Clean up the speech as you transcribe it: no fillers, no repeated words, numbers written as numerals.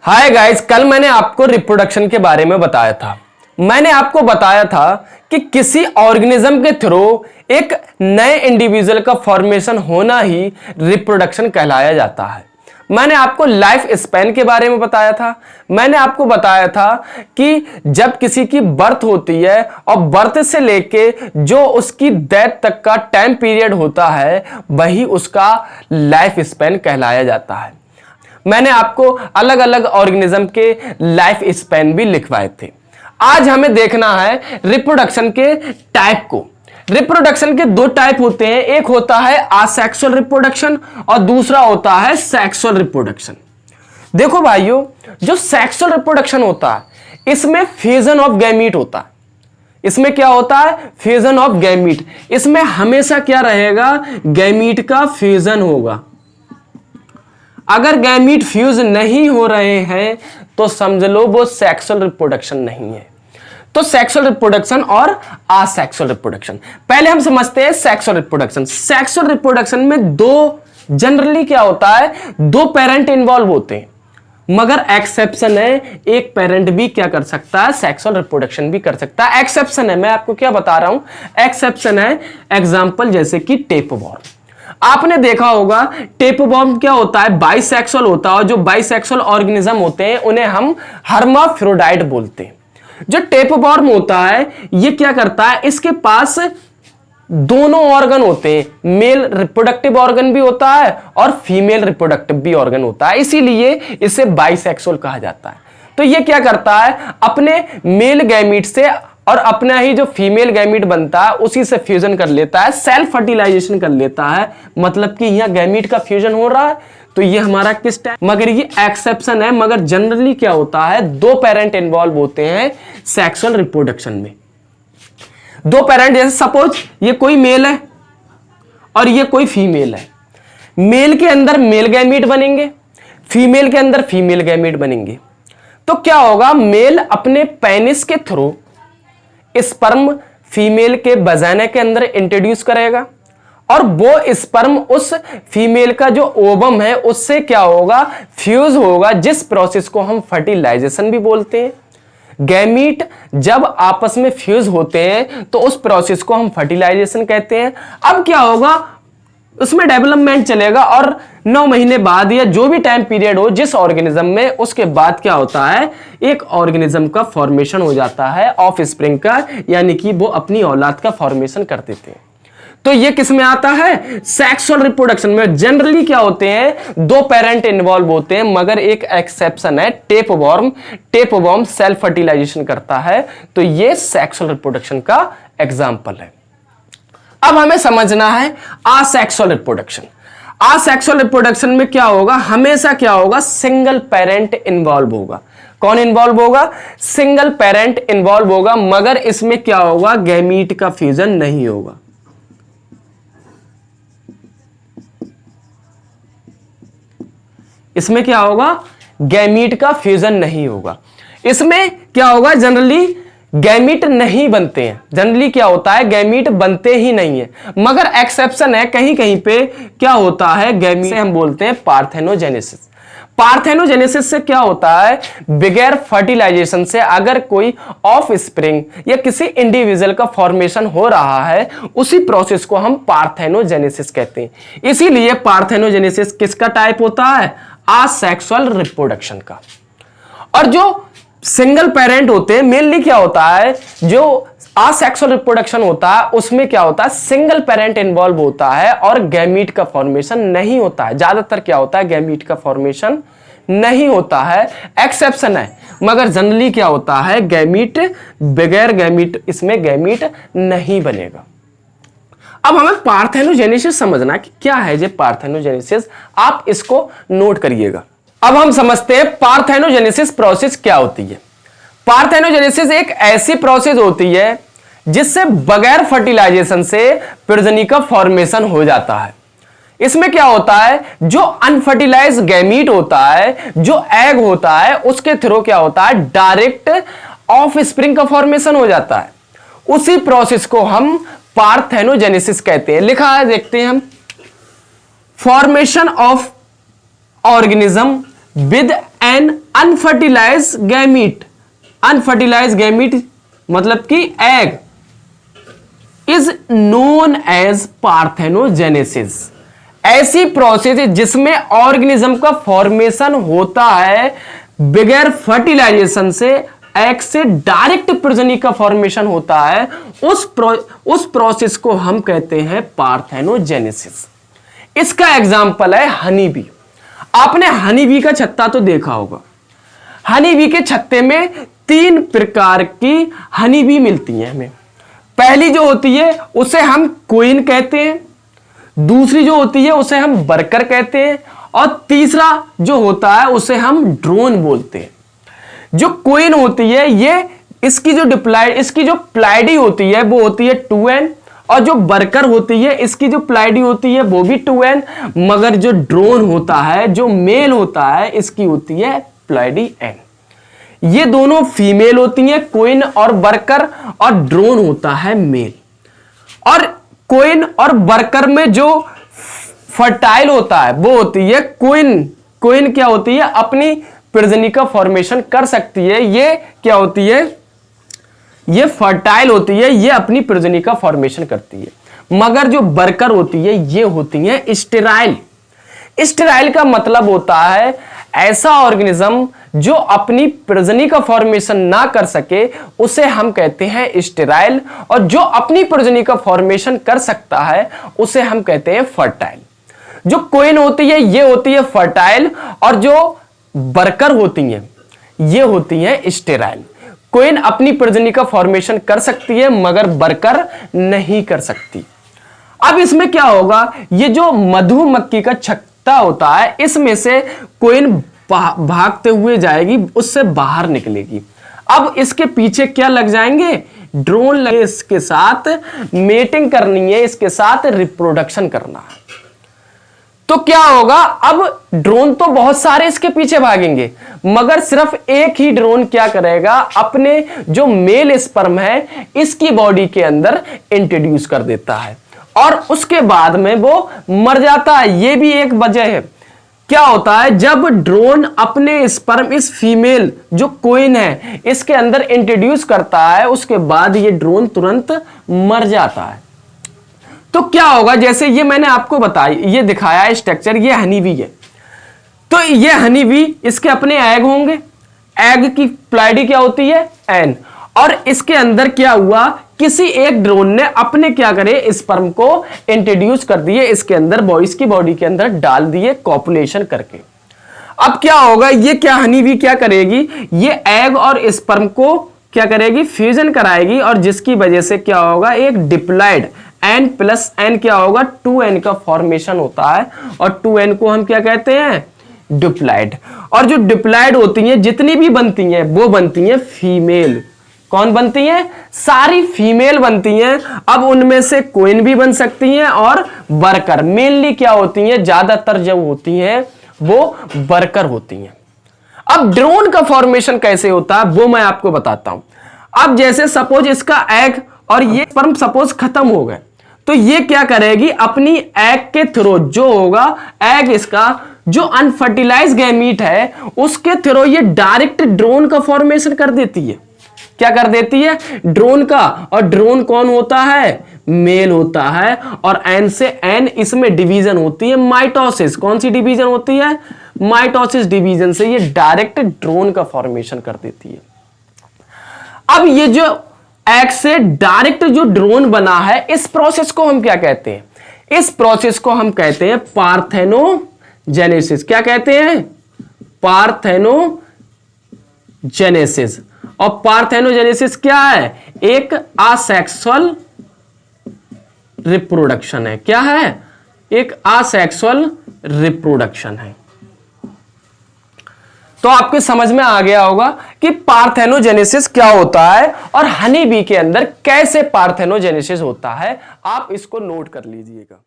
Hi guys, कल मैंने आपको रिप्रोडक्शन के बारे में बताया था। मैंने आपको बताया था कि किसी ऑर्गेनिज्म के थ्रू एक नए इंडिविजुअल का फॉर्मेशन होना ही रिप्रोडक्शन कहलाया जाता है। मैंने आपको लाइफ स्पैन के बारे में बताया था। मैंने आपको बताया था कि जब किसी की बर्थ होती है और बर्थ से लेके जो उसकी डेथ तक का टाइम पीरियड होता है वही उसका लाइफ स्पैन कहलाया जाता है। मैंने आपको अलग अलग ऑर्गेनिज्म के लाइफ स्पैन भी लिखवाए थे। आज हमें देखना है रिप्रोडक्शन के टाइप को। रिप्रोडक्शन के दो टाइप होते हैं, एक होता है आसेक्सुअल रिप्रोडक्शन और दूसरा होता है सेक्सुअल रिप्रोडक्शन। देखो भाइयों, जो सेक्सुअल रिप्रोडक्शन होता है इसमें फ्यूजन ऑफ गैमीट होता है। इसमें क्या होता है? Fusion of gamete. इसमें हमेशा क्या रहेगा? गैमीट का फ्यूजन होगा। अगर गैमीट फ्यूज नहीं हो रहे हैं तो समझ लो वो सेक्सुअल रिप्रोडक्शन नहीं है। तो सेक्सुअल रिप्रोडक्शन और असेक्सुअल रिप्रोडक्शन, पहले हम समझते हैं सेक्सुअल रिप्रोडक्शन। सेक्सुअल रिप्रोडक्शन में जनरली क्या होता है, दो पेरेंट इन्वॉल्व होते हैं, मगर एक्सेप्शन है, एक पेरेंट भी क्या कर सकता है? सेक्सुअल रिप्रोडक्शन भी कर सकता है। एक्सेप्शन है, मैं आपको क्या बता रहा हूं, एक्सेप्शन है। एग्जाम्पल जैसे कि टेपवॉर्म। आपने देखा होगा टेपवॉर्म क्या होता है? बाइसेक्सुअल होता है। जो बाइसेक्सुअल ऑर्गेनिज्म होते हैं उन्हें हम हर्माफ्रोडाइट बोलते हैं। जो टेपवॉर्म होता है ये क्या करता है? इसके पास दोनों ऑर्गन होते हैं, मेल रिप्रोडक्टिव ऑर्गन भी होता है और फीमेल रिप्रोडक्टिव भी ऑर्गन होता है, इसीलिए इसे बाइसेक्सुअल कहा जाता है। तो ये क्या करता है? अपने मेल गैमीट से और अपना ही जो फीमेल गैमीट बनता है उसी से फ्यूजन कर लेता है, सेल्फ फर्टिलाइजेशन कर लेता है। मतलब कि यहां गैमीट का फ्यूजन हो रहा है, तो ये हमारा किस टाइप, मगर ये एक्सेप्शन है। मगर जनरली क्या होता है, दो पेरेंट इन्वॉल्व होते हैं सेक्सुअल रिप्रोडक्शन में। दो पेरेंट, जैसे सपोज ये कोई मेल है और ये कोई फीमेल है। मेल के अंदर मेल गैमीट बनेंगे, फीमेल के अंदर फीमेल गैमीट बनेंगे। तो क्या होगा, मेल अपने पेनिस के थ्रू स्पर्म फीमेल के वजाना के अंदर इंट्रोड्यूस करेगा और वो स्पर्म उस फीमेल का जो ओवम है उससे क्या होगा? फ्यूज होगा, जिस प्रोसेस को हम फर्टिलाइजेशन भी बोलते हैं। गैमीट जब आपस में फ्यूज होते हैं तो उस प्रोसेस को हम फर्टिलाइजेशन कहते हैं। अब क्या होगा, उसमें डेवलपमेंट चलेगा और 9 महीने बाद या जो भी टाइम पीरियड हो जिस ऑर्गेनिज्म में, उसके बाद क्या होता है, एक ऑर्गेनिज्म का फॉर्मेशन हो जाता है ऑफ स्प्रिंग का, यानी कि वो अपनी औलाद का फॉर्मेशन कर देते हैं। तो ये किस में आता है? सेक्सुअल रिप्रोडक्शन में। जनरली क्या होते हैं, दो पेरेंट इन्वॉल्व होते हैं, मगर एक एक्सेप्शन है, टेपवॉर्म। टेपवॉर्म सेल्फ फर्टिलाइजेशन करता है, तो ये सेक्सुअल रिप्रोडक्शन का एग्जाम्पल है। अब हमें समझना है असेक्सुअल रिप्रोडक्शन। असेक्सुअल रिप्रोडक्शन में क्या होगा, हमेशा क्या होगा, सिंगल पेरेंट इन्वॉल्व होगा। कौन इन्वॉल्व होगा? सिंगल पेरेंट इन्वॉल्व होगा, मगर इसमें क्या होगा, गैमीट का फ्यूजन नहीं होगा। इसमें क्या होगा, गैमीट का फ्यूजन नहीं होगा। इसमें क्या होगा, जनरली गैमीट नहीं बनते हैं। जनरली क्या होता है, गैमीट बनते ही नहीं है, मगर एक्सेप्शन है, कहीं कहीं पे क्या होता है, गैमीट से हम बोलते हैं पार्थेनोजेनेसिस। पार्थेनोजेनेसिस से क्या होता है, बगैर फर्टिलाइजेशन से अगर कोई ऑफ स्प्रिंग या किसी इंडिविजुअल का फॉर्मेशन हो रहा है, उसी प्रोसेस को हम पार्थेनोजेनेसिस कहते हैं। इसीलिए पार्थेनोजेनेसिस किसका टाइप होता है? असेक्सुअल रिप्रोडक्शन का। और जो सिंगल पेरेंट होते हैं, मेनली क्या होता है, जो असेक्सुअल रिप्रोडक्शन होता है उसमें क्या होता है, सिंगल पेरेंट इन्वॉल्व होता है और गैमीट का फॉर्मेशन नहीं होता है। ज्यादातर क्या होता है, गैमीट का फॉर्मेशन नहीं होता है। एक्सेप्शन है, मगर जनरली क्या होता है, गैमीट, बगैर गैमीट इसमें गैमीट नहीं बनेगा। अब हमें पार्थेनोजेनेसिस समझना कि क्या है ये पार्थेनोजेनेसिस, आप इसको नोट करिएगा। अब हम समझते हैं पार्थेनोजेनेसिस प्रोसेस क्या होती है। पार्थेनोजेनेसिस एक ऐसी प्रोसेस होती है जिससे बगैर फर्टिलाइजेशन से प्रजनन का फॉर्मेशन हो जाता है। इसमें क्या होता है, जो अनफर्टिलाइज गैमीट होता है, जो एग होता है, उसके थ्रू क्या होता है, डायरेक्ट ऑफ स्प्रिंग का फॉर्मेशन हो जाता है। उसी प्रोसेस को हम पार्थेनोजेनेसिस कहते हैं। लिखा है, देखते हैं हम, formation of organism with an unfertilize gamete, unfertilize gamete मतलब कि egg is known as parthenogenesis. ऐसी प्रोसेस है जिसमें ऑर्गेनिज्म का फॉर्मेशन होता है बगैर फर्टिलाइजेशन से, एग से डायरेक्ट प्रजनन का फॉर्मेशन होता है, उस प्रोसेस को हम कहते हैं पार्थेनोजेनेसिस। इसका एग्जांपल है हनी बी। आपने हनी बी का छत्ता तो देखा होगा। हनी बी के छत्ते में 3 प्रकार की हनी बी मिलती हैं हमें। पहली जो होती है उसे हम क्वीन कहते हैं, दूसरी जो होती है उसे हम वर्कर कहते हैं, और तीसरा जो होता है उसे हम ड्रोन बोलते हैं। जो क्वीन होती है ये इसकी जो प्लाइडी होती है वो होती है 2n, और जो वर्कर होती है इसकी जो प्लाइडी होती है वो भी 2n, मगर जो ड्रोन होता है, जो मेल होता है, इसकी होती है प्लाइडी n। ये दोनों फीमेल होती हैं, क्वीन और वर्कर, और ड्रोन होता है मेल। और क्वीन और वर्कर में जो फर्टाइल होता है वो होती है क्वीन। क्वीन क्या होती है, अपनी प्रजनन का फॉर्मेशन कर सकती है। ये क्या होती है, ये फर्टाइल होती है, ये अपनी प्रजनन का फॉर्मेशन करती है। मगर जो वर्कर होती है ये होती है स्टेराइल। स्टेराइल का मतलब होता है ऐसा ऑर्गेनिज्म जो अपनी प्रजनन का फॉर्मेशन ना कर सके, उसे हम कहते हैं स्टेराइल, और जो अपनी प्रजनन का फॉर्मेशन कर सकता है उसे हम कहते हैं फर्टाइल। जो क्वीन होती है ये होती है फर्टाइल, और जो वर्कर होती हैं ये होती हैं स्टेराइल। क्वीन अपनी प्रजनन का फॉर्मेशन कर सकती है मगर वर्कर नहीं कर सकती। अब इसमें क्या होगा, ये जो मधुमक्खी का छत्ता होता है इसमें से क्वीन भागते हुए जाएगी, उससे बाहर निकलेगी। अब इसके पीछे क्या लग जाएंगे, ड्रोन लगे, इसके साथ मेटिंग करनी है, इसके साथ रिप्रोडक्शन करना है। तो क्या होगा, अब ड्रोन तो बहुत सारे इसके पीछे भागेंगे, मगर सिर्फ एक ही ड्रोन क्या करेगा, अपने जो मेल स्पर्म है इसकी बॉडी के अंदर इंट्रोड्यूस कर देता है, और उसके बाद में वो मर जाता है। ये भी एक वजह है। क्या होता है, जब ड्रोन अपने स्पर्म इस फीमेल जो क्वीन है इसके अंदर इंट्रोड्यूस करता है, उसके बाद ये ड्रोन तुरंत मर जाता है। तो क्या होगा, जैसे ये मैंने आपको बताया, ये दिखाया है स्ट्रक्चर, ये हनी बी है। तो ये हनी बी, इसके अपने एग होंगे, एग की प्लाइडी क्या होती है n, और इसके अंदर क्या हुआ, किसी एक ड्रोन ने अपने क्या करे स्पर्म को इंट्रोड्यूस कर दिए, इसके अंदर बॉयज की बॉडी के अंदर डाल दिए कॉपुलेशन करके। अब क्या होगा, ये क्या हनी बी क्या करेगी, ये एग और स्पर्म को क्या करेगी, फ्यूजन कराएगी, और जिसकी वजह से क्या होगा, एक डिप्लॉयड n+n क्या होगा, 2n का फॉर्मेशन होता है, और 2n को हम क्या कहते हैं, डिप्लॉयड। और जो डिप्लॉयड होती हैं जितनी भी बनती हैं वो बनती हैं फीमेल। कौन बनती हैं, सारी फीमेल बनती हैं। अब उनमें से क्वीन भी बन सकती हैं और वर्कर। मेनली क्या होती हैं, ज्यादातर जो होती हैं वो वर्कर होती हैं। अब ड्रोन का फॉर्मेशन कैसे होता है वो मैं आपको बताता हूं। अब जैसे सपोज इसका एग और ये स्पर्म सपोज खत्म हो गए, तो ये क्या करेगी, अपनी एग के थ्रू जो होगा, एग इसका जो अनफर्टिलाइज गैमीट है उसके थ्रू ये डायरेक्ट ड्रोन का फॉर्मेशन कर देती है। क्या कर देती है, ड्रोन का। और ड्रोन कौन होता है, मेल होता है, और n से n इसमें डिवीजन होती है माइटोसिस। कौन सी डिवीजन होती है, माइटोसिस डिवीजन से ये डायरेक्ट ड्रोन का फॉर्मेशन कर देती है। अब ये जो एग से डायरेक्ट जो ड्रोन बना है, इस प्रोसेस को हम क्या कहते हैं, इस प्रोसेस को हम कहते हैं पार्थेनोजेनेसिस। क्या कहते हैं, पार्थेनोजेनेसिस। और पार्थेनोजेनेसिस क्या है, एक असेक्सुअल रिप्रोडक्शन है। क्या है, एक असेक्सुअल रिप्रोडक्शन है। तो आपके समझ में आ गया होगा कि पार्थेनोजेनेसिस क्या होता है और हनी बी के अंदर कैसे पार्थेनोजेनेसिस होता है। आप इसको नोट कर लीजिएगा।